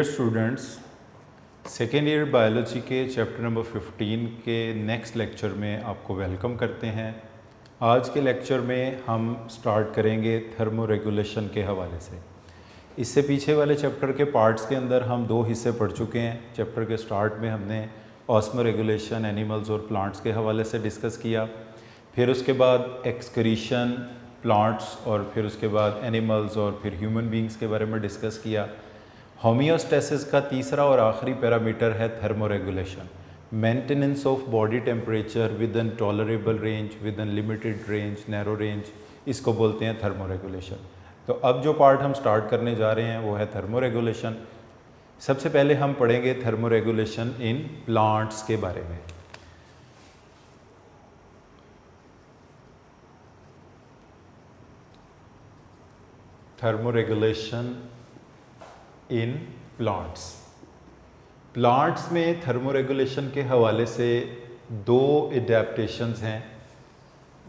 Dear students, second year biology के chapter number 15 के next lecture में आपको वेलकम करते हैं। आज के लेक्चर में हम स्टार्ट करेंगे थर्मो रेगुलेशन के हवाले से। इससे पीछे वाले चैप्टर के पार्ट्स के अंदर हम दो हिस्से पढ़ चुके हैं। चैप्टर के स्टार्ट में हमने ऑस्मो रेगुलेशन एनिमल्स और प्लांट्स के हवाले से डिस्कस किया, फिर उसके बाद एक्सक्रीशन प्लांट्स और फिर उसके बाद एनिमल्स और फिर ह्यूमन बींग्स के बारे में डिस्कस किया। होमियोस्टेसिस का तीसरा और आखिरी पैरामीटर है thermoregulation, maintenance of body temperature with an tolerable range, with an limited range, narrow range, इसको बोलते हैं थर्मोरेगुलेशन। तो अब जो पार्ट हम स्टार्ट करने जा रहे हैं वो है थर्मोरेगुलेशन। सबसे पहले हम पढ़ेंगे थर्मोरेगुलेशन इन प्लांट्स के बारे में। थर्मोरेगुलेशन इन प्लांट्स में थर्मोरेगुलेशन के हवाले से दो एडेप्टेशंस हैं,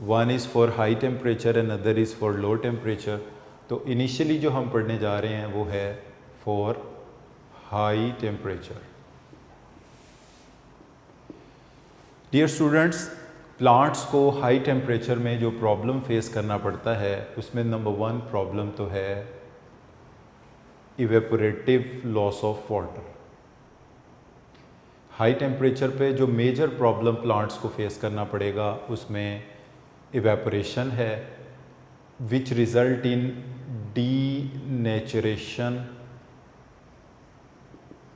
one is for high temperature and other is for low temperature. तो इनिशियली जो हम पढ़ने जा रहे हैं वो है for high temperature. Dear students, plants को हाई टेम्परेचर में जो प्रॉब्लम फेस करना पड़ता है उसमें नंबर वन प्रॉब्लम तो है evaporative loss of water. High temperature पे जो मेजर प्रॉब्लम प्लांट्स को फेस करना पड़ेगा उसमें इवेपोरेशन है, which result in denaturation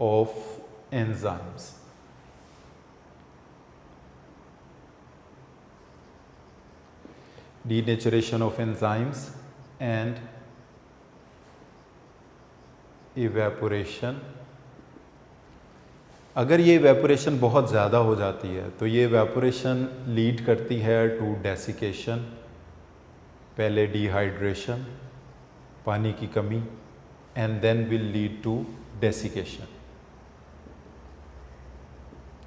of enzymes. Denaturation of enzymes and evaporation. अगर ये इवेपोरेशन बहुत ज़्यादा हो जाती है तो ये इवेपोरेशन लीड करती है टू डेसिकेशन, पहले डिहाइड्रेशन, पानी की कमी, and then will lead to desiccation.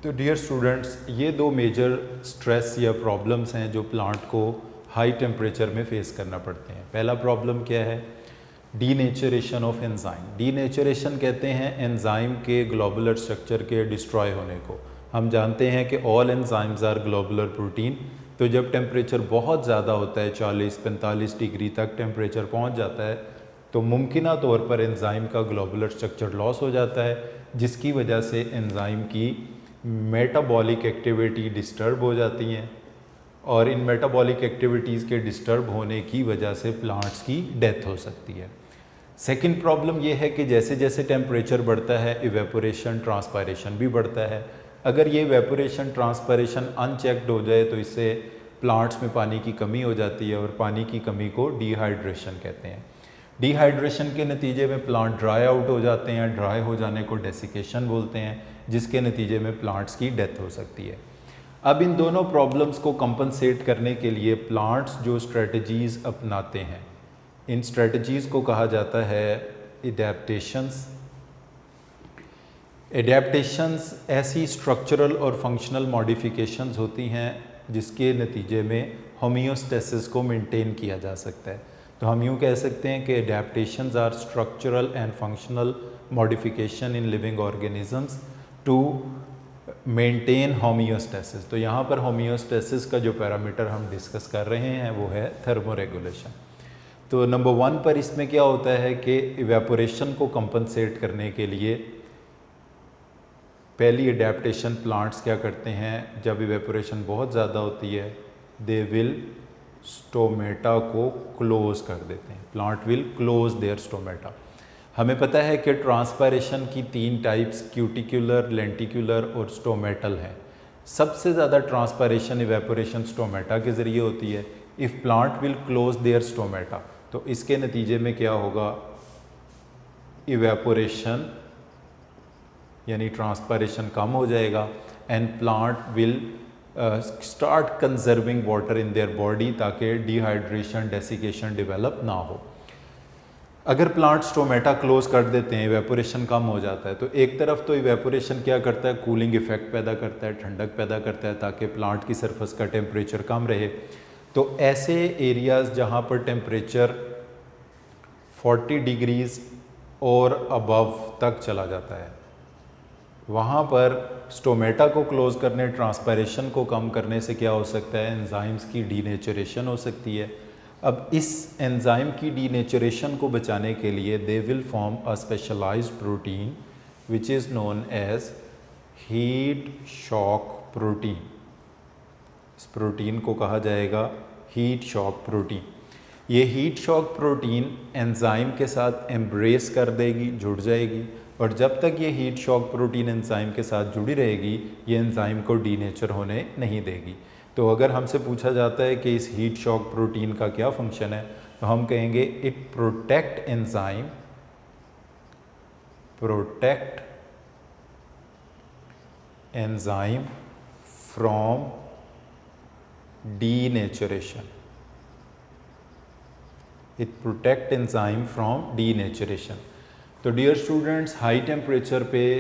तो डियर स्टूडेंट्स, ये दो मेजर स्ट्रेस या प्रॉब्लम्स हैं जो प्लांट को हाई टेम्परेचर में फेस करना पड़ते हैं। पहला प्रॉब्लम क्या है? Denaturation of enzyme. डीनेचरेशन कहते हैं एंजाइम के ग्लोबुलर स्ट्रक्चर के डिस्ट्रॉय होने को। हम जानते हैं कि all enzymes are globular protein. तो जब टेम्परेचर बहुत ज़्यादा होता है, 40-45 डिग्री तक टेम्परेचर पहुंच जाता है, तो मुमकिना तौर पर एंजाइम का ग्लोबुलर स्ट्रक्चर लॉस हो जाता है, जिसकी वजह से एंजाइम की मेटाबॉलिक एक्टिविटी डिस्टर्ब हो जाती हैं, और इन मेटाबॉलिक एक्टिविटीज़ के डिस्टर्ब होने की वजह से प्लांट्स की डेथ हो सकती है। सेकंड प्रॉब्लम ये है कि जैसे जैसे टेम्परेचर बढ़ता है इवेपोरेशन ट्रांसपायरेशन भी बढ़ता है। अगर ये इवेपोरेशन ट्रांसपायरेशन अनचेक्ड हो जाए तो इससे प्लांट्स में पानी की कमी हो जाती है, और पानी की कमी को डिहाइड्रेशन कहते हैं। डिहाइड्रेशन के नतीजे में प्लांट ड्राई आउट हो जाते हैं, ड्राई हो जाने को डेसिकेशन बोलते हैं, जिसके नतीजे में प्लांट्स की डेथ हो सकती है। अब इन दोनों प्रॉब्लम्स को कंपनसेट करने के लिए प्लांट्स जो स्ट्रेटजीज़ अपनाते हैं, इन स्ट्रेटजीज़ को कहा जाता है एडेप्टेशंस। एडेप्टेशंस ऐसी स्ट्रक्चरल और फंक्शनल मॉडिफिकेशंस होती हैं जिसके नतीजे में होमियोस्टेसिस को मेंटेन किया जा सकता है। तो हम यूँ कह सकते हैं कि adaptations are structural and functional modification in living organisms to maintain homeostasis. तो यहाँ पर होमियोस्टेसिस का जो पैरामीटर हम डिस्कस कर रहे हैं वो है थर्मोरेगुलेशन। तो नंबर वन पर इसमें क्या होता है कि इवेपोरेशन को कंपनसेट करने के लिए पहली एडेप्टेशन प्लांट्स क्या करते हैं, जब इवेपोरेशन बहुत ज़्यादा होती है दे विल स्टोमेटा को क्लोज कर देते हैं। Plant will close their stomata. हमें पता है कि ट्रांसपायरेशन की तीन टाइप्स क्यूटिकुलर, लेंटिकुलर और स्टोमेटल हैं। सबसे ज़्यादा ट्रांसपायरेशन इवेपोरेशन स्टोमेटा के ज़रिए होती है। If plant will close their stomata तो इसके नतीजे में क्या होगा, इवेपोरेशन यानी ट्रांसपायरेशन कम हो जाएगा, and plant will start conserving water in their body ताकि डिहाइड्रेशन डेसिकेशन डेवलप ना हो। अगर प्लांट स्टोमेटा क्लोज कर देते हैं, इवेपोरेशन कम हो जाता है, तो एक तरफ तो इवेपोरेशन क्या करता है, कूलिंग इफेक्ट पैदा करता है, ठंडक पैदा करता है ताकि प्लांट की सरफेस का टेम्परेचर कम रहे। तो ऐसे एरियाज़ जहाँ पर टेम्परेचर 40 डिग्रीज़ और अबव तक चला जाता है। वहाँ पर स्टोमेटा को क्लोज करने, ट्रांसपायरेशन को कम करने से क्या हो सकता है, एंजाइम्स की डीनेचरेशन हो सकती है। अब इस एंजाइम की डीनेचरेशन को बचाने के लिए they will form a specialized protein which is known as heat shock protein. इस प्रोटीन को कहा जाएगा हीट शॉक प्रोटीन। ये हीट शॉक प्रोटीन एंजाइम के साथ एम्ब्रेस कर देगी, जुड़ जाएगी, और जब तक ये हीट शॉक प्रोटीन एंजाइम के साथ जुड़ी रहेगी ये एंजाइम को डीनेचर होने नहीं देगी। तो अगर हमसे पूछा जाता है कि इस हीट शॉक प्रोटीन का क्या फंक्शन है, तो हम कहेंगे it protect enzyme, protect enzyme from denaturation. It protect enzyme from denaturation. तो डियर स्टूडेंट्स, हाई टेम्परेचर पे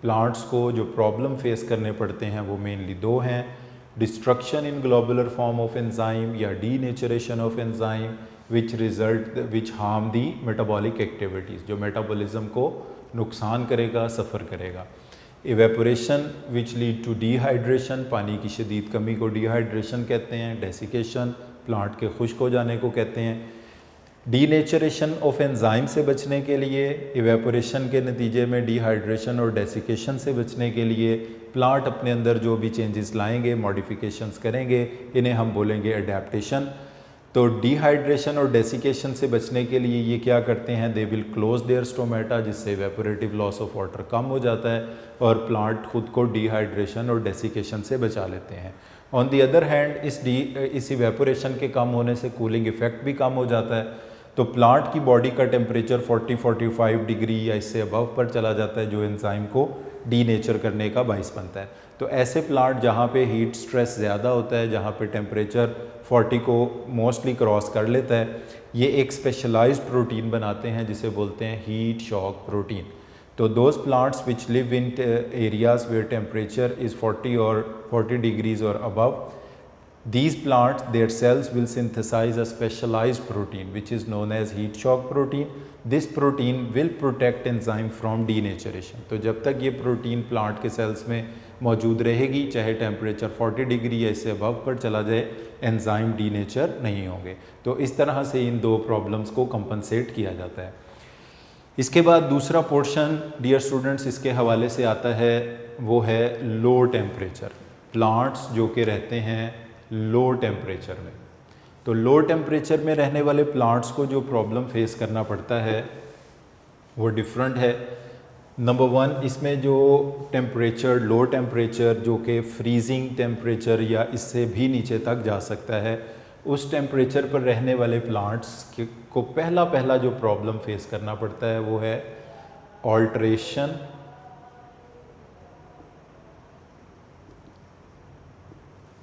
प्लांट्स को जो प्रॉब्लम फेस करने पड़ते हैं वो मेनली दो हैं, destruction in globular form of enzyme या denaturation of enzyme which harm the metabolic activities, जो मेटाबॉलिज्म को नुकसान करेगा, सफ़र करेगा। Evaporation which lead to dehydration, पानी की शदीद कमी को डिहाइड्रेशन कहते हैं। डेसिकेशन, प्लांट के खुश्क हो जाने को कहते हैं। डीनेचरेशन ऑफ एंजाइम से बचने के लिए, इवेपोरेशन के नतीजे में डिहाइड्रेशन और डेसिकेशन से बचने के लिए प्लांट अपने अंदर जो भी चेंजेस लाएंगे, मॉडिफिकेशंस करेंगे, इन्हें हम बोलेंगे अडेप्टेशन। तो डिहाइड्रेशन और डेसिकेशन से बचने के लिए ये क्या करते हैं, they will close their stomata, जिससे इवेपोरेटिव लॉस ऑफ वाटर कम हो जाता है और प्लांट खुद को डिहाइड्रेशन और डेसिकेशन से बचा लेते हैं। ऑन दी अदर हैंड इस इवेपोरेशन के कम होने से कूलिंग इफेक्ट भी कम हो जाता है, तो प्लांट की बॉडी का टेम्परेचर 40-45 डिग्री या इससे अबव पर चला जाता है, जो एंजाइम को डीनेचर करने का बाइस बनता है। तो ऐसे प्लांट जहाँ पे हीट स्ट्रेस ज़्यादा होता है, जहाँ पे टेम्परेचर 40 को मोस्टली क्रॉस कर लेता है, ये एक स्पेशलाइज्ड प्रोटीन बनाते हैं जिसे बोलते हैं हीट शॉक प्रोटीन। तो those plants which live in areas where temperature is 40 degrees और above, these plants, their cells will synthesize a specialized protein which is known as heat shock protein. This protein will protect enzyme from denaturation. तो जब तक ये protein plant के sales में मौजूद रहेगी, चाहे टेम्परेचर 40 डिग्री या इससे अबव पर चला जाए, एंजाइम डीनेचर नहीं होंगे। तो इस तरह से इन दो प्रॉब्लम्स को कंपनसेट किया जाता है। इसके बाद दूसरा पोर्शन डियर स्टूडेंट्स इसके हवाले से आता है, वो है लो टेम्परेचर। प्लांट्स जो कि रहते हैं लो टेम्परेचर में, तो लो टेम्परेचर में रहने वाले प्लांट्स को जो प्रॉब्लम फेस करना पड़ता है वो डिफरेंट है। नंबर वन, इसमें जो टेम्परेचर, लो टेम्परेचर जो कि फ्रीजिंग टेम्परेचर या इससे भी नीचे तक जा सकता है, उस टेम्परेचर पर रहने वाले प्लांट्स को पहला जो प्रॉब्लम फेस करना पड़ता है वो है alteration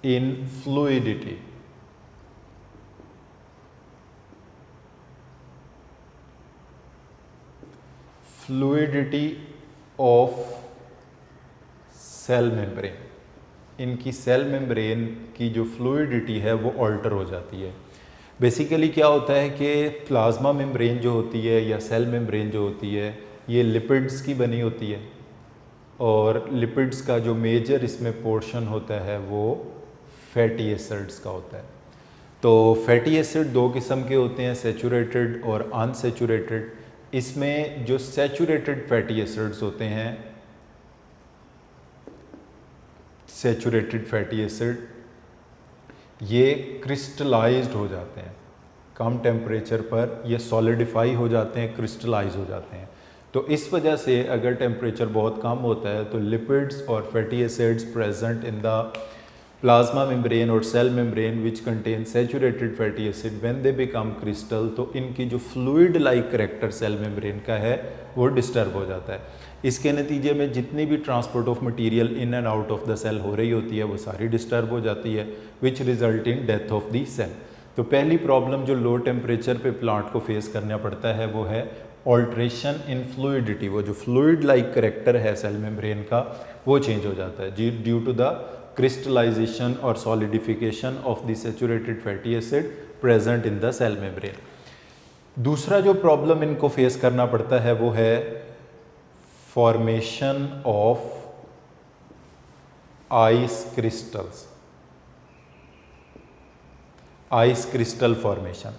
in fluidity. Fluidity of cell membrane, इनकी सेल मेम्ब्रेन की जो फ्लूइडिटी है वो ऑल्टर हो जाती है। बेसिकली क्या होता है कि प्लाज्मा मेम्ब्रेन जो होती है या सेल मेम्ब्रेन जो होती है ये लिपिड्स की बनी होती है, और लिपिड्स का जो मेजर इसमें पोर्शन होता है वो फैटी एसिड्स का होता है। तो फैटी एसिड दो किस्म के होते हैं, सैचुरेटेड और अनसैचुरेटेड। इसमें जो सैचुरेटेड फैटी एसिड्स होते हैं, सैचुरेटेड फैटी एसिड, ये क्रिस्टलाइज्ड हो जाते हैं कम टेम्परेचर पर, ये सॉलिडिफाई हो जाते हैं, क्रिस्टलाइज हो जाते हैं। तो इस वजह से अगर टेम्परेचर बहुत कम होता है तो लिपिड्स और fatty acids present in the plasma membrane और cell membrane which contain saturated fatty acid when they become crystal, तो इनकी जो fluid like character cell membrane का है वो डिस्टर्ब हो जाता है। इसके नतीजे में जितनी भी transport of material in and out of the cell हो रही होती है वो सारी डिस्टर्ब हो जाती है, which result in death of the cell. तो पहली प्रॉब्लम जो लो टेम्परेचर पे प्लांट को फेस करना पड़ता है वो है ऑल्ट्रेशन इन फ्लूइडिटी। वो जो फ्लूइड लाइक करेक्टर है सेल मेम्ब्रेन का वो चेंज हो जाता है due to the crystallization or solidification of the saturated fatty acid present in the cell membrane. दूसरा जो प्रॉब्लम इनको फेस करना पड़ता है वो है formation of ice crystals, ice crystal formation.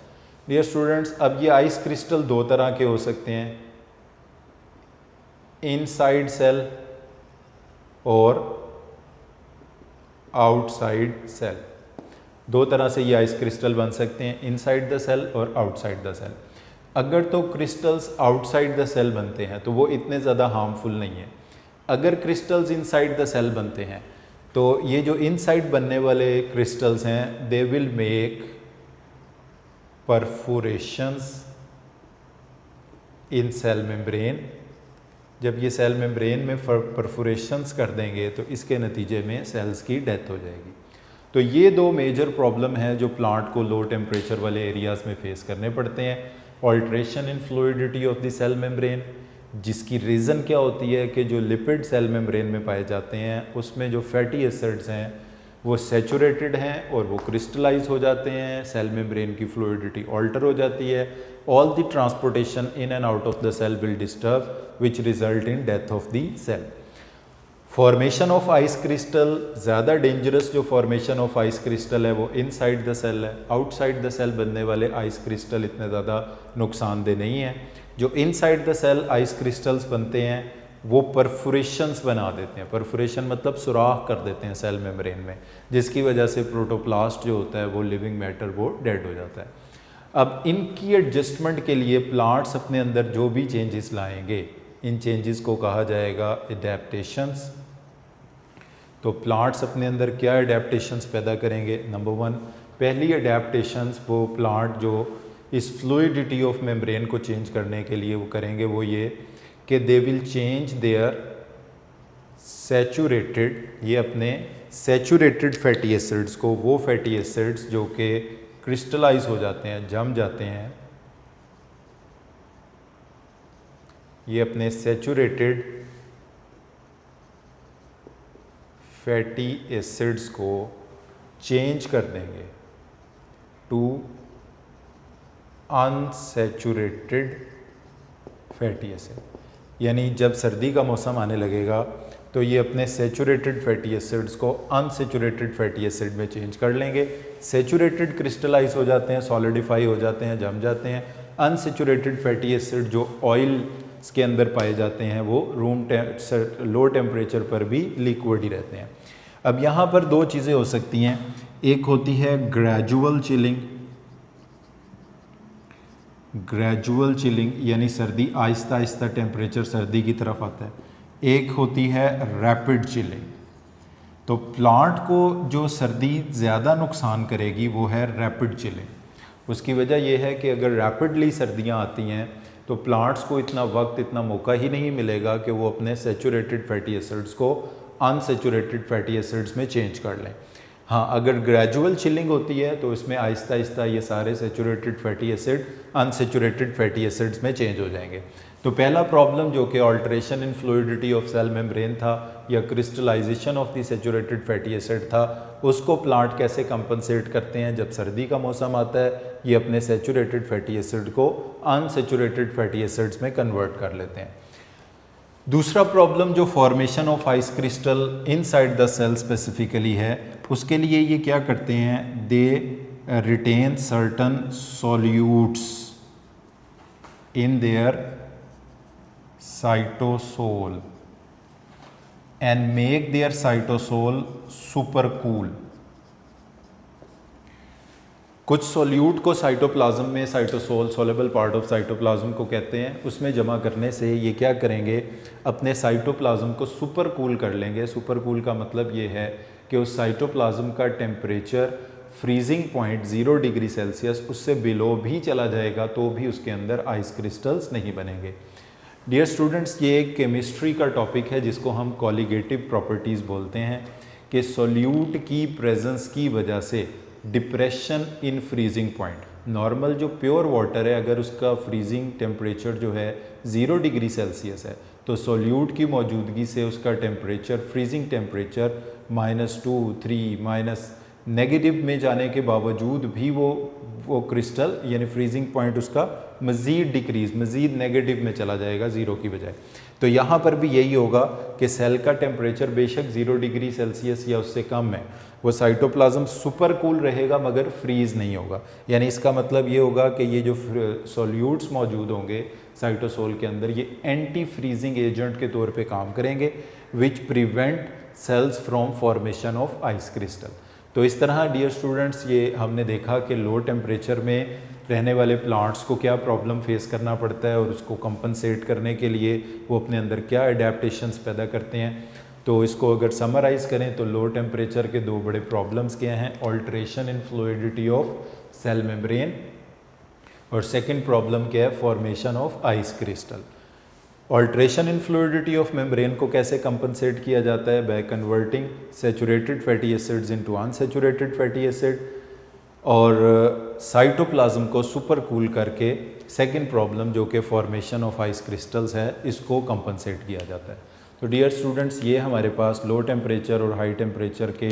Dear students, अब ये आइस क्रिस्टल दो तरह के हो सकते हैं, इनसाइड सेल और आउटसाइड सेल। दो तरह से ये आइस क्रिस्टल बन सकते हैं, इनसाइड द सेल और आउटसाइड द सेल। अगर तो क्रिस्टल्स आउटसाइड द सेल बनते हैं तो वो इतने ज़्यादा हार्मफुल नहीं है। अगर क्रिस्टल्स इनसाइड द सेल बनते हैं तो ये जो इनसाइड बनने वाले क्रिस्टल्स हैं they will make perforations in cell membrane. जब ये सेल मेम्ब्रेन में परफोरेशंस कर देंगे तो इसके नतीजे में सेल्स की डेथ हो जाएगी। तो ये दो मेजर प्रॉब्लम है जो प्लांट को लो टेम्परेचर वाले एरियाज़ में फेस करने पड़ते हैं। Alteration in fluidity of the cell membrane, जिसकी रीज़न क्या होती है कि जो लिपिड सेल मेम्ब्रेन में पाए जाते हैं उसमें जो फैटी एसिड्स हैं वो सैचुरेटेड हैं और वो क्रिस्टलाइज हो जाते हैं, सेल मेम्ब्रेन की फ्लूइडिटी ऑल्टर हो जाती है। All the transportation in and out of the cell will disturb which result in death of the cell. Formation of ice crystal, ज़्यादा डेंजरस जो फॉर्मेशन ऑफ आइस क्रिस्टल है वो inside the cell है। Outside the cell बनने वाले ice crystal इतने ज़्यादा नुकसानदेह नहीं है। जो inside the cell ice crystals बनते हैं वो परफोरेशंस बना देते हैं। परफोरेशन मतलब सुराख कर देते हैं सेल मेम्ब्रेन में, जिसकी वजह से प्रोटोप्लास्ट जो होता है वो लिविंग मैटर वो डेड हो जाता है। अब इनकी एडजस्टमेंट के लिए प्लांट्स अपने अंदर जो भी चेंजेस लाएंगे इन चेंजेस को कहा जाएगा एडेप्टेशंस। तो प्लांट्स अपने अंदर क्या एडेप्टेशंस पैदा करेंगे? नंबर वन, पहली एडेप्टेशंस वो प्लांट जो इस फ्लूइडिटी ऑफ मेम्ब्रेन को चेंज करने के लिए वो करेंगे वो ये कि they will change their saturated, ये अपने सैचुरेटेड फैटी एसिड्स को, वो फैटी एसिड्स जो कि क्रिस्टलाइज हो जाते हैं, जम जाते हैं, ये अपने सैचुरेटेड फैटी एसिड्स को चेंज कर देंगे टू अनसैचुरेटेड फैटी एसिड। यानी जब सर्दी का मौसम आने लगेगा तो ये अपने सैचुरेटेड फैटी एसिड्स को अनसैचुरेटेड फैटी एसिड में चेंज कर लेंगे। सैचुरेटेड क्रिस्टलाइज हो जाते हैं, सॉलिडिफाई हो जाते हैं, जम जाते हैं। अनसैचुरेटेड फैटी एसिड जो ऑयल के अंदर पाए जाते हैं वो लो टेम्परेचर पर भी लिक्विड ही रहते हैं। अब यहाँ पर दो चीज़ें हो सकती हैं, एक होती है ग्रेजुअल चिलिंग, ग्रेजुअल चिलिंग यानी सर्दी आहिस्ता आहिस्ता टेम्परेचर सर्दी की तरफ आता है। एक होती है रैपिड चिलिंग। तो प्लांट को जो सर्दी ज़्यादा नुकसान करेगी वो है रैपिड चिलिंग। उसकी वजह यह है कि अगर रैपिडली सर्दियाँ आती हैं तो प्लांट्स को इतना वक्त, इतना मौका ही नहीं मिलेगा कि वो अपने सैचुरेटेड फैटी एसिड्स को अनसैचुरेटेड फैटी एसिड्स में चेंज कर लें। हाँ, अगर ग्रेजुअल चिलिंग होती है तो इसमें आहिस्ता आहिस्ता ये सारे saturated fatty acid unsaturated fatty acids में चेंज हो जाएंगे। तो पहला प्रॉब्लम जो कि alteration in fluidity of cell membrane था या crystallization of the saturated fatty acid था, उसको प्लांट कैसे कंपनसेट करते हैं? जब सर्दी का मौसम आता है ये अपने सैचुरेटेड फैटी एसिड को अनसैचुरेटेड फैटी एसिड्स में कन्वर्ट कर लेते हैं। दूसरा प्रॉब्लम जो formation of ice crystal inside the cell specifically है, उसके लिए ये क्या करते हैं? They retain certain solutes in their cytosol and make their cytosol super cool। कुछ सोल्यूट को साइटोप्लाज्म में, cytosol soluble part of cytoplasm को कहते हैं, उसमें जमा करने से ये क्या करेंगे? अपने साइटोप्लाज्म को सुपर कूल कर लेंगे। सुपर कूल का मतलब ये है कि उस साइटोप्लाज्म का temperature freezing point 0 degree Celsius उससे बिलो भी चला जाएगा तो भी उसके अंदर आइस क्रिस्टल्स नहीं बनेंगे। डियर स्टूडेंट्स, ये एक केमिस्ट्री का टॉपिक है जिसको हम कॉलिगेटिव प्रॉपर्टीज़ बोलते हैं कि सोल्यूट की प्रेजेंस की वजह से depression in freezing point, normal जो प्योर वाटर है अगर उसका फ्रीजिंग टेम्परेचर जो है 0 डिग्री सेल्सियस है तो सोल्यूट की मौजूदगी से उसका टेम्परेचर, फ्रीजिंग टेम्परेचर -2, 3, नेगेटिव में जाने के बावजूद भी वो क्रिस्टल यानी फ्रीजिंग पॉइंट उसका मज़ीद डिक्रीज, मज़ीद नेगेटिव में चला जाएगा ज़ीरो की बजाय। तो यहाँ पर भी यही होगा कि सेल का टेम्परेचर बेशक 0 डिग्री सेल्सियस या उससे कम है, वो साइटोप्लाज्म सुपर कूल रहेगा मगर फ्रीज नहीं होगा। यानी इसका मतलब ये होगा कि ये जो सॉल्यूट्स मौजूद होंगे साइटोसोल के अंदर, ये एंटी फ्रीजिंग एजेंट के तौर पे काम करेंगे, which prevent cells from formation of ice crystal. तो इस तरह डियर स्टूडेंट्स ये हमने देखा कि लो टेम्परेचर में रहने वाले प्लांट्स को क्या प्रॉब्लम फेस करना पड़ता है और उसको कंपनसेट करने के लिए वो अपने अंदर क्या अडेप्टेशंस पैदा करते हैं। तो इसको अगर समराइज़ करें तो लो टेम्परेचर के दो बड़े प्रॉब्लम्स क्या हैं, alteration in fluidity of cell membrane, और सेकंड प्रॉब्लम क्या है, formation of ice crystal. Alteration in fluidity of membrane को कैसे कंपनसेट किया जाता है, by converting saturated fatty acids into unsaturated fatty acid, और साइटोप्लाज्म को सुपर कूल करके सेकंड प्रॉब्लम जो कि फॉर्मेशन ऑफ आइस क्रिस्टल्स है, इसको कंपनसेट किया जाता है। तो डियर स्टूडेंट्स ये हमारे पास लो टेम्परेचर और हाई टेम्परेचर के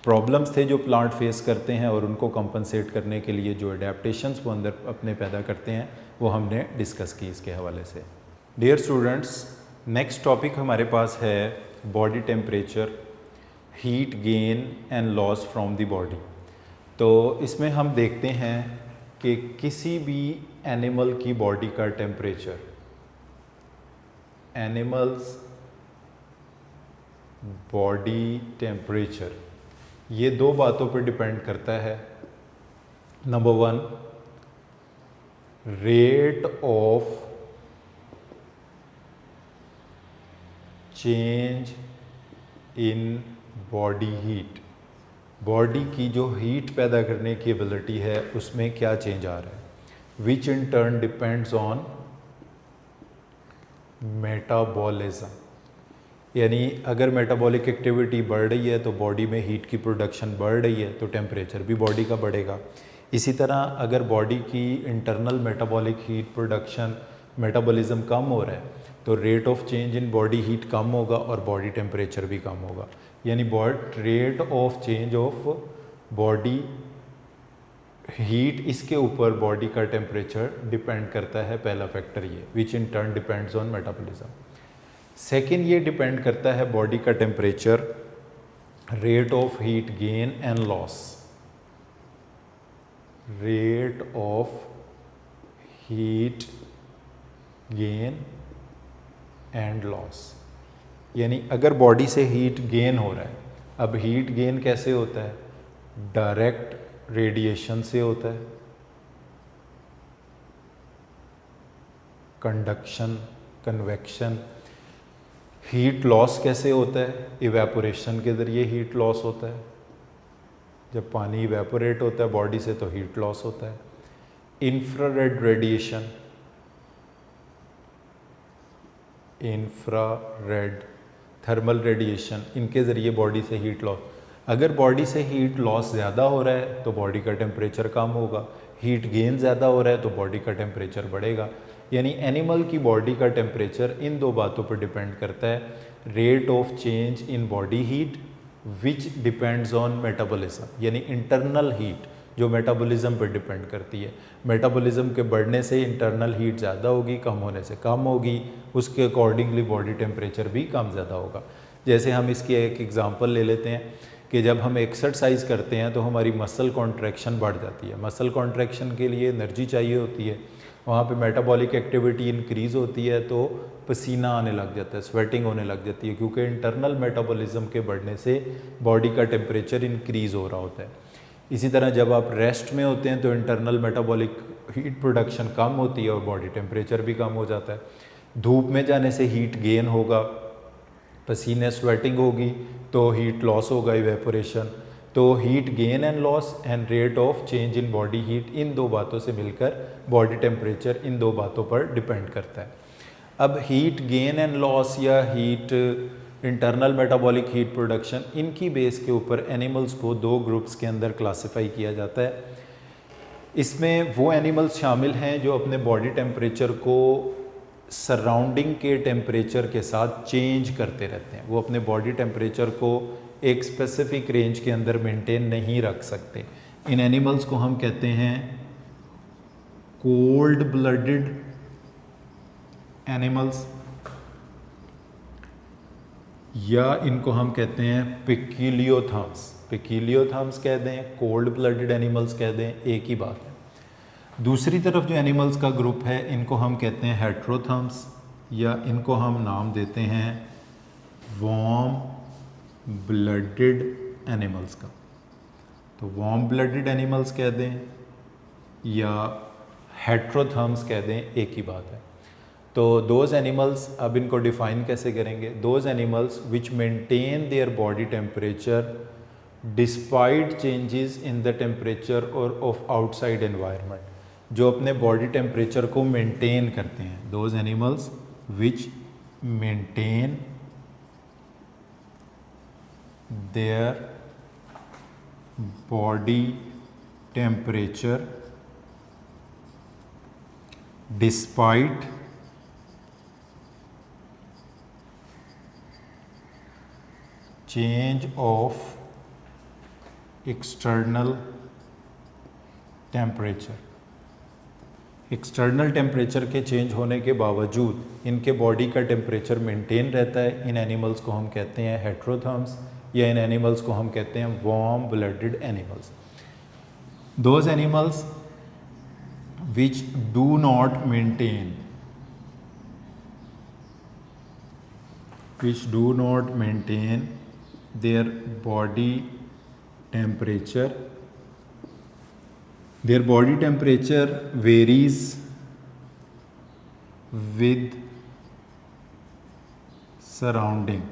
प्रॉब्लम्स थे जो प्लांट फेस करते हैं, और उनको कंपनसेट करने के लिए जो अडेप्टेशंस वो अंदर अपने पैदा करते हैं वो हमने डिस्कस की इसके हवाले से। डियर स्टूडेंट्स नेक्स्ट टॉपिक हमारे पास है body temperature, heat gain and loss from the body. तो इसमें हम देखते हैं कि किसी भी एनिमल की बॉडी का टेम्परेचर, एनिमल्स बॉडी टेम्परेचर, ये दो बातों पर डिपेंड करता है। Number 1, rate of change in body heat, body की जो हीट पैदा करने की एबिलिटी है उसमें क्या चेंज आ रहा है, which in turn depends on metabolism. यानी अगर मेटाबॉलिक एक्टिविटी बढ़ रही है तो बॉडी में हीट की प्रोडक्शन बढ़ रही है तो टेम्परेचर भी बॉडी का बढ़ेगा। इसी तरह अगर बॉडी की internal metabolic heat production, metabolism कम हो रहा है तो rate of change in body heat कम होगा और बॉडी टेम्परेचर भी कम होगा। यानी rate of change of body heat, इसके ऊपर बॉडी का टेम्परेचर डिपेंड करता है, पहला फैक्टर ये, which in turn depends on metabolism. Second ये डिपेंड करता है बॉडी का temperature rate of heat gain and loss, rate of heat gain and loss. यानी अगर बॉडी से हीट गेन हो रहा है, अब हीट गेन कैसे होता है, डायरेक्ट रेडिएशन से होता है, कंडक्शन, कन्वेक्शन। हीट लॉस कैसे होता है, इवेपोरेशन के ज़रिए हीट लॉस होता है। जब पानी इवेपोरेट होता है बॉडी से तो हीट लॉस होता है। Infrared radiation, infrared thermal radiation, इनके ज़रिए बॉडी से हीट लॉस। अगर बॉडी से हीट लॉस ज़्यादा हो रहा है तो बॉडी का टेम्परेचर कम होगा, हीट गेन ज़्यादा हो रहा है तो बॉडी का टेम्परेचर बढ़ेगा। यानी एनिमल की बॉडी का टेम्परेचर इन दो बातों पर डिपेंड करता है, rate of change in body heat which depends on metabolism, यानी इंटरनल हीट जो मेटाबॉलिज्म पर डिपेंड करती है। मेटाबॉलिज्म के बढ़ने से इंटरनल हीट ज़्यादा होगी, कम होने से कम होगी, उसके अकॉर्डिंगली बॉडी टेम्परेचर भी कम ज़्यादा होगा। जैसे हम इसकी एक एग्जांपल ले लेते हैं कि जब हम एक्सरसाइज करते हैं तो हमारी मसल कॉन्ट्रैक्शन बढ़ जाती है। मसल कॉन्ट्रैक्शन के लिए एनर्जी चाहिए होती है, वहाँ पे मेटाबॉलिक एक्टिविटी इंक्रीज़ होती है तो पसीना आने लग जाता है, स्वेटिंग होने लग जाती है, क्योंकि इंटरनल मेटाबॉलिज्म के बढ़ने से बॉडी का टेम्परेचर इंक्रीज़ हो रहा होता है। इसी तरह जब आप रेस्ट में होते हैं तो इंटरनल मेटाबॉलिक हीट प्रोडक्शन कम होती है और बॉडी टेम्परेचर भी कम हो जाता है। धूप में जाने से हीट गेन होगा, पसीने स्वेटिंग होगी तो हीट लॉस होगा, इवेपोरेशन। तो heat gain and loss and rate of change in body heat, इन दो बातों से मिलकर बॉडी टेम्परेचर इन दो बातों पर डिपेंड करता है। अब हीट गेन एंड लॉस या heat internal metabolic heat production, इनकी बेस के ऊपर एनिमल्स को दो ग्रुप्स के अंदर क्लासिफाई किया जाता है। इसमें वो एनिमल्स शामिल हैं जो अपने बॉडी टेम्परेचर को सराउंडिंग के टेम्परेचर के साथ चेंज करते रहते हैं, वो अपने बॉडी टेम्परेचर को एक स्पेसिफिक रेंज के अंदर मेंटेन नहीं रख सकते। इन एनिमल्स को हम कहते हैं कोल्ड ब्लडेड एनिमल्स, या इनको हम कहते हैं पिकीलियोथर्म्स। पिकीलियोथर्म्स कह दें, कोल्ड ब्लडेड एनिमल्स कह दें, एक ही बात है। दूसरी तरफ जो एनिमल्स का ग्रुप है इनको हम कहते हैं हेट्रोथर्म्स, या इनको हम नाम देते हैं वार्म ब्लडेड एनिमल्स का। तो वार्म ब्लडेड एनिमल्स कह दें या हेट्रोथर्म्स कह दें, एक ही बात है। तो दोज एनिमल्स, अब इनको डिफाइन कैसे करेंगे? Those animals which maintain their body temperature despite changes in the temperature और ऑफ आउटसाइड एनवायरनमेंट, जो अपने बॉडी टेम्परेचर को मेंटेन करते हैं। Those animals which maintain their body temperature despite change of external temperature. External temperature के change होने के बावजूद इनके बॉडी का टेम्परेचर मेंटेन रहता है। इन एनिमल्स को हम कहते हैं हेट्रोथर्म्स, या इन एनिमल्स को हम कहते हैं warm blooded animals. Those animals which do not maintain their body temperature varies with surrounding.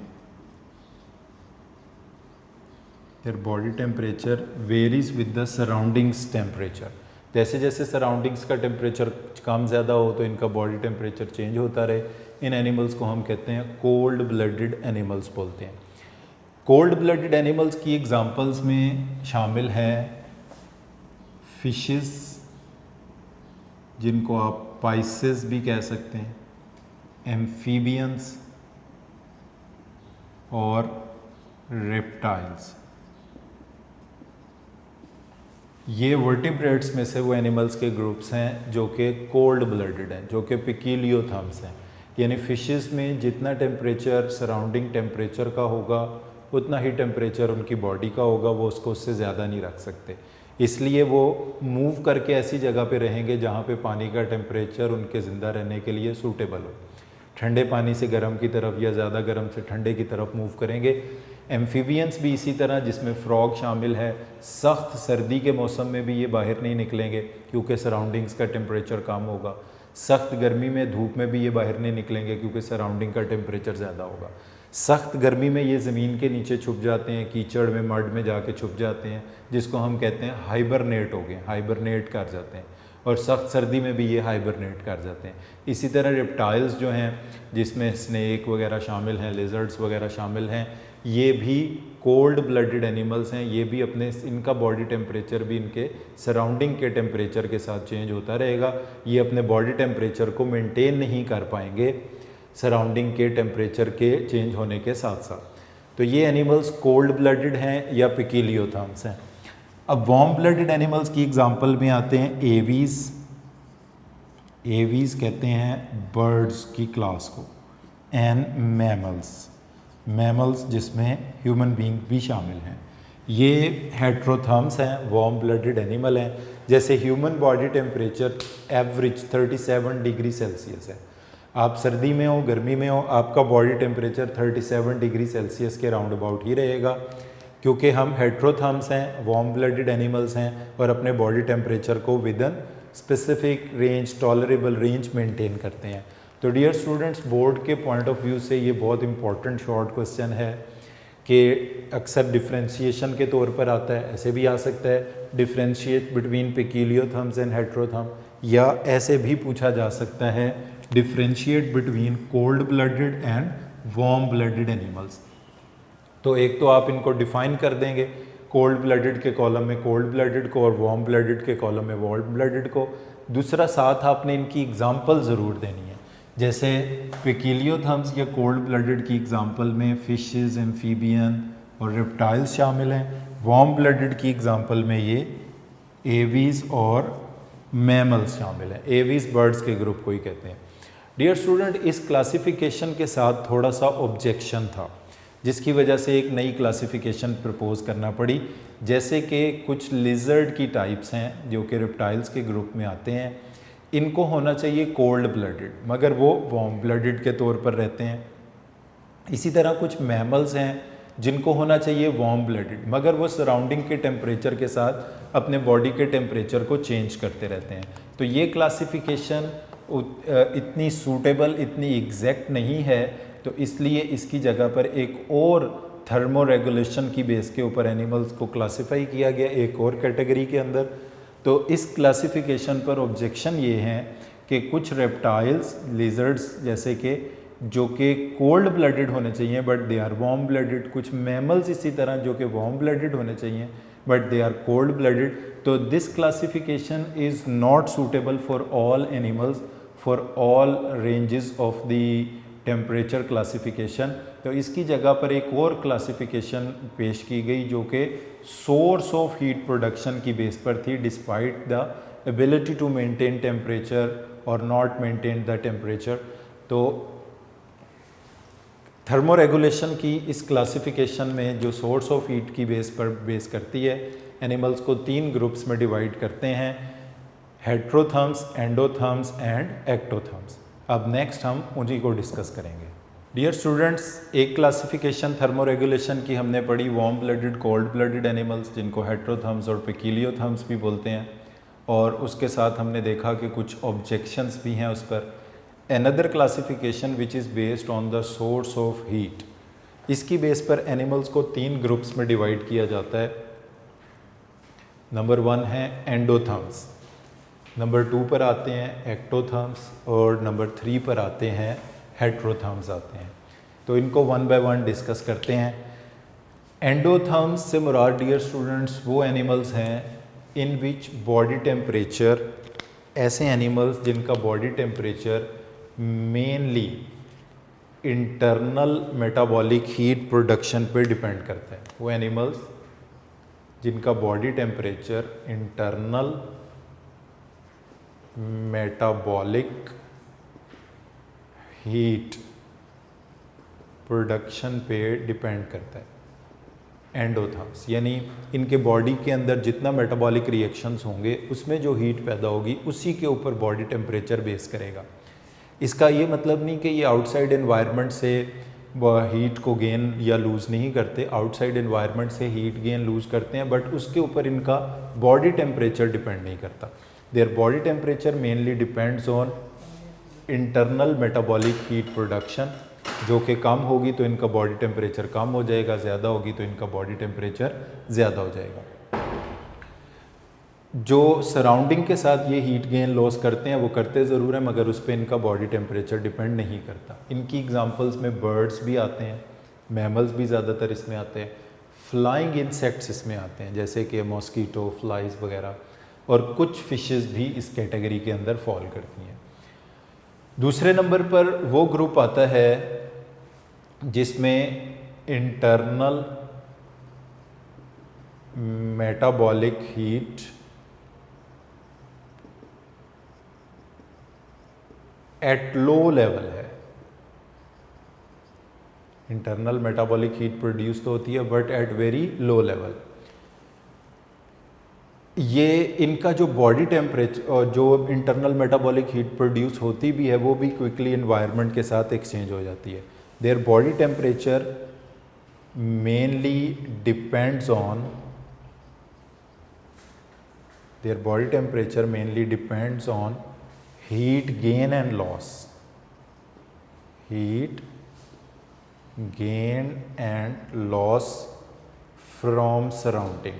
Their body temperature varies with the surroundings temperature. जैसे जैसे सराउंडिंग्स का टेम्परेचर कम ज़्यादा हो तो इनका बॉडी टेम्परेचर चेंज होता रहे। इन एनिमल्स को हम कहते हैं कोल्ड ब्लडेड एनिमल्स बोलते हैं। कोल्ड ब्लडेड एनिमल्स की एग्जांपल्स में शामिल हैं फिशेस, जिनको आप पाइसेस भी कह सकते हैं, एम्फीबियंस और रेप्टाइल्स। ये वर्टिब्रेट्स में से वो एनिमल्स के ग्रुप्स हैं जो कि कोल्ड ब्लडेड हैं, जो कि पिकीलियोथर्म्स हैं। यानी फिशेस में जितना टेम्परेचर सराउंडिंग टेम्परेचर का होगा उतना ही टेम्परेचर उनकी बॉडी का होगा, वो उससे ज़्यादा नहीं रख सकते। इसलिए वो मूव करके ऐसी जगह पे रहेंगे जहाँ पे पानी का टेम्परेचर उनके ज़िंदा रहने के लिए सूटेबल हो। ठंडे पानी से गर्म की तरफ या ज़्यादा गर्म से ठंडे की तरफ मूव करेंगे। एम्फीबियंस भी इसी तरह, जिसमें फ्रॉग शामिल है। सख्त सर्दी के मौसम में भी ये बाहर नहीं निकलेंगे क्योंकि सराउंडिंग्स का टेम्परेचर कम होगा। सख्त गर्मी में धूप में भी ये बाहर नहीं निकलेंगे क्योंकि सराउंडिंग का टेम्परेचर ज़्यादा होगा। सख्त गर्मी में ये ज़मीन के नीचे छुप जाते हैं, कीचड़ में मड में जाके छुप जाते हैं, जिसको हम कहते हैं हाइबरनेट हो गए, हाइबरनेट कर जाते हैं। और सख्त सर्दी में भी ये हाइबरनेट कर जाते हैं। इसी तरह रेप्टाइल्स जो हैं, जिसमें स्नेक वगैरह शामिल हैं, लिजर्ड्स वगैरह शामिल हैं, ये भी कोल्ड ब्लडेड एनिमल्स हैं। ये भी अपने, इनका बॉडी टेम्परेचर भी इनके सराउंडिंग के टेम्परेचर के साथ चेंज होता रहेगा। ये अपने बॉडी टेम्परेचर को मेंटेन नहीं कर पाएंगे सराउंडिंग के टेम्परेचर के चेंज होने के साथ साथ। तो ये एनिमल्स कोल्ड ब्लडेड हैं या पिकीलियोथर्म्स हैं। अब वार्म ब्लडेड एनिमल्स की एग्जांपल में आते हैं एवीज़। एवीज़ कहते हैं बर्ड्स की क्लास को, एंड मैमल्स जिसमें ह्यूमन बीइंग भी शामिल हैं। ये हेट्रोथर्म्स हैं, वार्म ब्लडेड एनिमल हैं। जैसे human body temperature average 37 degree Celsius है। आप सर्दी में हो, गर्मी में हो, आपका बॉडी टेम्परेचर 37 डिग्री सेल्सियस के राउंड अबाउट ही रहेगा, क्योंकि हम हेट्रोथर्म्स हैं, वार्म ब्लडेड एनिमल्स हैं और अपने बॉडी टेम्परेचर को within specific range, tolerable range maintain करते हैं। तो डियर स्टूडेंट्स, बोर्ड के पॉइंट ऑफ व्यू से ये बहुत इंपॉर्टेंट शॉर्ट क्वेश्चन है कि अक्सर डिफ्रेंशिएशन के तौर पर आता है, ऐसे भी आ सकता है डिफ्रेंशिएट बिटवीन पिकीलियोथर्म्स एंड हेट्रोथर्म, या ऐसे भी पूछा जा सकता है differentiate between cold blooded and warm blooded animals. तो एक तो आप इनको डिफाइन कर देंगे, कोल्ड ब्लडेड के कॉलम में कोल्ड ब्लडेड को और वार्म ब्लडेड के कॉलम में वार्म ब्लडेड को। दूसरा, साथ आपने इनकी एग्जांपल ज़रूर देनी है, जैसे पिकीलियोथर्म्स या कोल्ड ब्लडेड की एग्जांपल में फिशेस, एम्फीबियन और रेप्टाइल्स शामिल हैं। वार्म ब्लडेड की एग्जांपल में ये एवीज और मैमल्स शामिल हैं। एवीज बर्ड्स के ग्रुप को ही कहते हैं। डियर स्टूडेंट, इस क्लासिफिकेशन के साथ थोड़ा सा ऑब्जेक्शन था, जिसकी वजह से एक नई क्लासिफिकेशन प्रपोज करना पड़ी। जैसे कि कुछ लिजर्ड की टाइप्स हैं जो कि रेप्टाइल्स के ग्रुप में आते हैं, इनको होना चाहिए कोल्ड ब्लडेड, मगर वो वार्म ब्लडेड के तौर पर रहते हैं। इसी तरह कुछ मैमल्स हैं जिनको होना चाहिए वार्म ब्लडेड, मगर वो सराउंडिंग के टेम्परेचर के साथ अपने बॉडी के टेम्परेचर को चेंज करते रहते हैं। तो ये क्लासिफिकेशन इतनी सूटेबल, इतनी एग्जैक्ट नहीं है, तो इसलिए इसकी जगह पर एक और थर्मो रेगुलेशन की बेस के ऊपर एनिमल्स को क्लासिफाई किया गया एक और कैटेगरी के अंदर। तो इस क्लासिफिकेशन पर ऑब्जेक्शन ये हैं कि कुछ रेप्टाइल्स, लिजर्ड्स जैसे कि जो कि कोल्ड ब्लडेड होने चाहिए but they are warm blooded, कुछ मैमल्स इसी तरह जो कि वार्म ब्लडेड होने चाहिए but they are cold blooded. तो this classification is not suitable for all animals for all ranges of the temperature classification. तो इसकी जगह पर एक और क्लासिफिकेशन पेश की गई जो कि सोर्स ऑफ हीट प्रोडक्शन की बेस पर थी, despite the ability to maintain temperature और नॉट मेंटेन द टेम्परेचर। तो थर्मो रेगुलेशन की इस क्लासिफिकेशन में जो सोर्स ऑफ हीट की बेस पर बेस करती है, एनिमल्स को 3 ग्रुप्स में डिवाइड करते हैं, हेट्रोथर्म्स, एंडोथर्म्स एंड एक्टोथर्म्स। अब नेक्स्ट हम उन्हीं को डिस्कस करेंगे। डियर स्टूडेंट्स, एक क्लासिफिकेशन थर्मो रेगुलेशन की हमने पढ़ी, warm blooded, cold blooded animals जिनको हेट्रोथर्म्स और पिकीलियोथर्म्स भी बोलते हैं, और उसके साथ हमने देखा कि कुछ ऑब्जेक्शंस भी हैं उस पर। Another classification which is based on the source of heat, इसकी बेस पर एनिमल्स को 3 ग्रुप्स में डिवाइड किया जाता है। नंबर 1 है एंडोथर्म्स, नंबर 2 पर आते हैं एक्टोथर्म्स, और नंबर 3 पर आते हैं हेट्रोथर्म्स आते हैं। तो इनको 1 बाय 1 डिस्कस करते हैं। एंडोथर्म्स से मुराद डियर स्टूडेंट्स वो एनिमल्स हैं इन विच बॉडी टेम्परेचर, ऐसे एनिमल्स जिनका body temperature mainly internal metabolic heat production पे डिपेंड करता है। वो एनिमल्स जिनका body temperature internal metabolic heat production पे डिपेंड करता है, एंडोथर्म्स। यानी इनके बॉडी के अंदर जितना मेटाबॉलिक रिएक्शंस होंगे उसमें जो हीट पैदा होगी उसी के ऊपर बॉडी टेम्परेचर बेस करेगा। इसका ये मतलब नहीं कि ये आउटसाइड एनवायरनमेंट से हीट को गेन या लूज़ नहीं करते, आउटसाइड एनवायरनमेंट से हीट गेन लूज़ करते हैं, बट उसके ऊपर इनका बॉडी टेम्परेचर डिपेंड नहीं करता। There body temperature mainly depends on internal metabolic heat production, जो कि कम होगी तो इनका बॉडी टेम्परेचर कम हो जाएगा, ज़्यादा होगी तो इनका बॉडी टेम्परेचर ज़्यादा हो जाएगा। जो सराउंडिंग के साथ ये हीट गेन लॉस करते हैं वो करते ज़रूर हैं, मगर उस पर इनका बॉडी टेम्परेचर डिपेंड नहीं करता। इनकी एग्जांपल्स में बर्ड्स भी आते हैं, मैमल्स भी ज़्यादातर इसमें आते हैं, फ्लाइंग इंसेक्ट्स इसमें आते हैं जैसे कि मॉस्कीटो, फ्लाइज वगैरह, और कुछ फिशेस भी इस कैटेगरी के अंदर फॉल करती हैं। दूसरे नंबर पर वो ग्रुप आता है जिसमें internal metabolic heat at low level है। इंटरनल मेटाबॉलिक हीट प्रोड्यूस तो होती है but at very low level. ये इनका जो बॉडी टेम्परेचर, जो इंटरनल मेटाबॉलिक हीट प्रोड्यूस होती भी है वो भी क्विकली एनवायरनमेंट के साथ एक्सचेंज हो जाती है। There body temperature mainly depends on heat gain and loss, heat gain and loss from surrounding।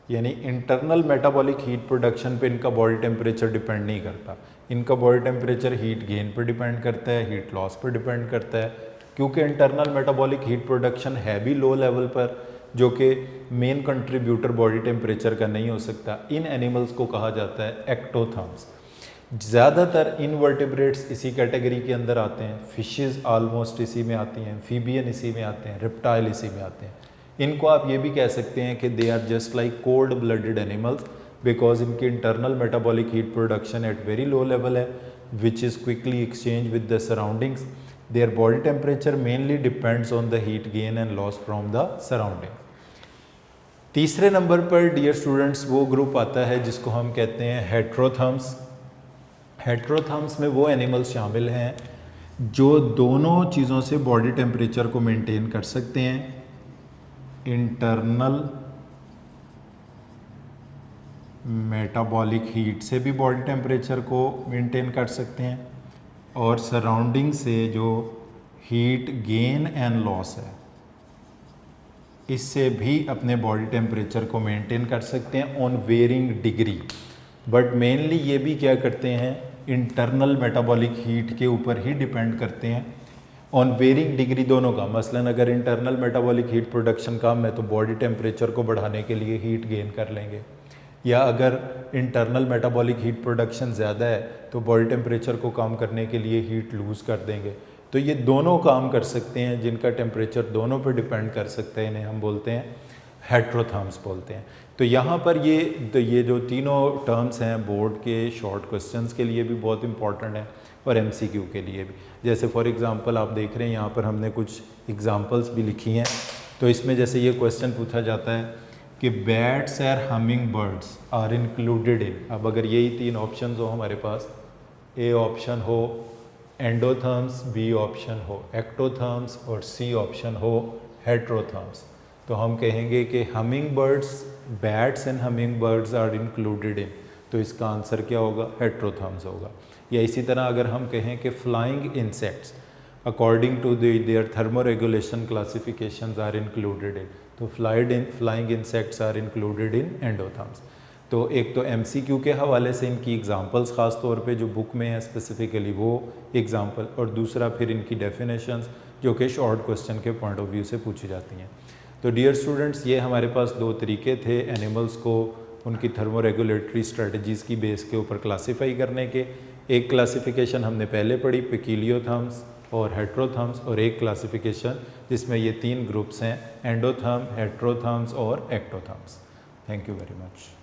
यानी इंटरनल मेटाबॉलिक हीट प्रोडक्शन पे इनका बॉडी टेम्परेचर डिपेंड नहीं करता, इनका बॉडी टेम्परेचर हीट गेन पर डिपेंड करता है, हीट लॉस पर डिपेंड करता है। क्योंकि इंटरनल मेटाबॉलिक हीट प्रोडक्शन है भी लो लेवल पर, जो कि मेन कंट्रीब्यूटर बॉडी टेम्परेचर का नहीं हो सकता, इन एनिमल्स को कहा जाता है एक्टोथर्म्स। ज़्यादातर इनवर्टिब्रेट्स इसी कैटेगरी के अंदर आते हैं, फिशेस ऑलमोस्ट इसी में आती हैं, एम्फीबियन इसी में आते हैं, रेप्टाइल इसी में आते हैं। इनको आप ये भी कह सकते हैं कि they are just like cold blooded animals, because इनकी internal metabolic heat production at very low level है, which is quickly exchange with the surroundings. Their body temperature mainly depends on the heat gain and loss from the surrounding. तीसरे number पर dear students वो group आता है जिसको हम कहते हैं हेट्रोथर्म्स। हेट्रोथर्म्स में वो एनिमल्स शामिल हैं जो दोनों चीज़ों से बॉडी टेम्परेचर को मेंटेन कर सकते हैं, इंटरनल मेटाबॉलिक हीट से भी बॉडी टेम्परेचर को मेंटेन कर सकते हैं, और सराउंडिंग से जो हीट गेन एंड लॉस है इससे भी अपने बॉडी टेम्परेचर को मेंटेन कर सकते हैं on varying degree. But mainly ये भी क्या करते हैं, इंटरनल मेटाबॉलिक हीट के ऊपर ही डिपेंड करते हैं ऑन वेरिंग डिग्री दोनों का। मसलन अगर इंटरनल मेटाबॉलिक हीट प्रोडक्शन कम है तो बॉडी टेम्परेचर को बढ़ाने के लिए हीट गेन कर लेंगे, या अगर इंटरनल मेटाबॉलिक हीट प्रोडक्शन ज़्यादा है तो बॉडी टेम्परेचर को कम करने के लिए हीट लूज़ कर देंगे। तो ये दोनों काम कर सकते हैं, जिनका टेम्परेचर दोनों पर डिपेंड कर सकते हैं, इन्हें हम बोलते हैं हेट्रोथर्म्स बोलते हैं। तो यहाँ पर ये जो तीनों टर्म्स हैं बोर्ड के शॉर्ट क्वेश्चंस के लिए भी बहुत इंपॉर्टेंट है और एमसीक्यू के लिए भी। जैसे फॉर एग्जांपल आप देख रहे हैं यहाँ पर हमने कुछ एग्जांपल्स भी लिखी हैं। तो इसमें जैसे ये क्वेश्चन पूछा जाता है कि बैट्स और humming birds are included in. अब अगर यही तीन ऑप्शन हो हमारे पास, ए ऑप्शन हो एंडोथर्म्स, बी ऑप्शन हो एक्टोथर्म्स और सी ऑप्शन हो हेट्रोथर्म्स, तो हम कहेंगे कि humming birds, bats and humming birds are included in, तो इसका आंसर क्या होगा, हेट्रोथर्म्स होगा। या इसी तरह अगर हम कहें कि flying insects according to their thermoregulation classifications are included in, तो flying insects are included in endotherms. तो एक तो एमसीक्यू के हवाले से इनकी एग्जांपल्स ख़ास तौर पे जो बुक में है स्पेसिफिकली वो एग्जांपल, और दूसरा फिर इनकी डेफिनेशंस जो कि शॉर्ट क्वेश्चन के पॉइंट ऑफ व्यू से पूछी जाती हैं। तो डियर स्टूडेंट्स, ये हमारे पास दो तरीके थे एनिमल्स को उनकी थर्मोरेगुलेटरी स्ट्रेटजीज़ की बेस के ऊपर क्लासीफाई करने के। एक क्लासिफिकेशन हमने पहले पढ़ी पेकिलियोथर्म्स और हेट्रोथर्म्स, और एक क्लासिफिकेशन जिसमें ये तीन ग्रुप्स हैं एंडोथर्म, हेट्रोथर्म्स और ectotherms. Thank you very much.